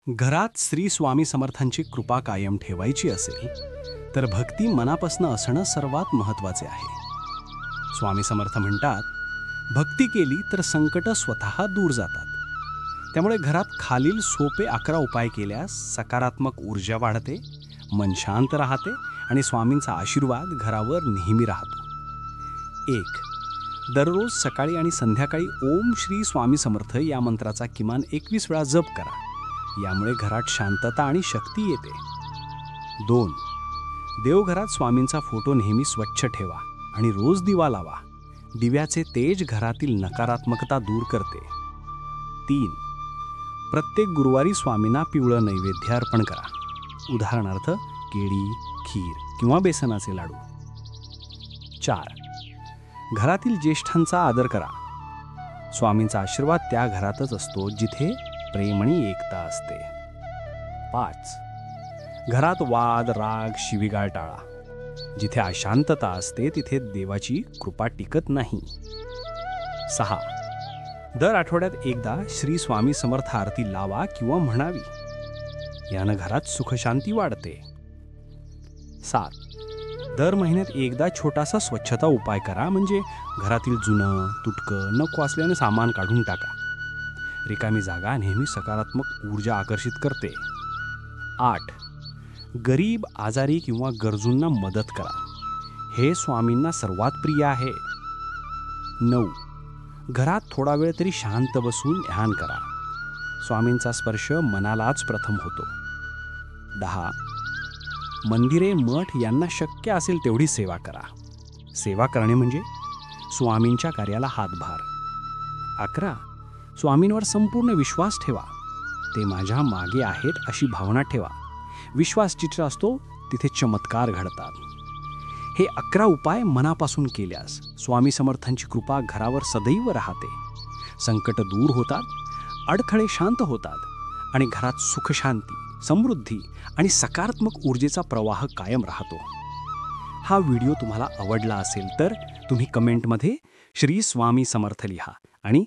घरात श्री स्वामी समर्थांची कृपा कायम ठेवायची असेल तर भक्ती मनापासून असणं सर्वात महत्त्वाचे आहे. स्वामी समर्थ म्हणतात, भक्ती केली तर संकट स्वतः दूर जातात. त्यामुळे घरात खालील सोपे 11 उपाय केल्यास सकारात्मक ऊर्जा वाढते, मन शांत राहते आणि स्वामींचा आशीर्वाद घरावर नेहमी राहतो. 1. दररोज सकाळी आणि संध्याकाळी ओम श्री स्वामी समर्थ या मंत्राचा किमान 21 वेळा जप करा. यामुळे घरात शांतता आणि शक्ती येते. 2. देवघरात स्वामींचा फोटो नेहमी स्वच्छ ठेवा आणि रोज दिवा लावा. दिव्याचे तेज घरातील नकारात्मकता दूर करते. 3. प्रत्येक गुरुवारी स्वामींना पिवळं नैवेद्य अर्पण करा. उदाहरणार्थ केळी, खीर किंवा बेसनाचे लाडू. 4. घरातील ज्येष्ठांचा आदर करा. स्वामींचा आशीर्वाद त्या घरातच असतो जिथे प्रेम आणि एकता असते. 5. घरात वाद, राग, शिवीगाळ टाळा. जिथे अशांतता असते तिथे देवाची कृपा टिकत नाही. 6. दर आठवड्यात एकदा श्री स्वामी समर्थ आरती लावा किंवा म्हणावी. यानं घरात सुखशांती वाढते. 7. दर महिन्यात एकदा छोटासा स्वच्छता उपाय करा, म्हणजे घरातील जुनं, तुटकं, नको असल्याने सामान काढून टाका. रिकामी जागा नेहमी सकारात्मक ऊर्जा आकर्षित करते. 8. गरीब, आजारी किंवा गरजूंना मदत करा. हे स्वामींना सर्वात प्रिय आहे. 9. घरात थोडा वेळ तरी शांत बसून ध्यान करा. स्वामींचा स्पर्श मनालाच प्रथम होतो. 10. मंदिरे, मठ यांना शक्य असेल तेवढी सेवा करा. सेवा करणे म्हणजे स्वामींच्या कार्याला हातभार. 11. स्वामींवर संपूर्ण विश्वास ठेवा. ते माझ्या मागे आहेत अशी भावना ठेवा. विश्वास जिथे असतो तिथे चमत्कार घडतात. हे 11 उपाय मनापासून केल्यास स्वामी समर्थांची कृपा घरावर सदैव राहते. संकट दूर होतात, अडथळे शांत होतात आणि घरात सुखशांती, समृद्धी आणि सकारात्मक ऊर्जेचा प्रवाह कायम राहतो. हा व्हिडिओ तुम्हाला आवडला असेल तर तुम्ही कमेंटमध्ये श्री स्वामी समर्थ लिहा आणि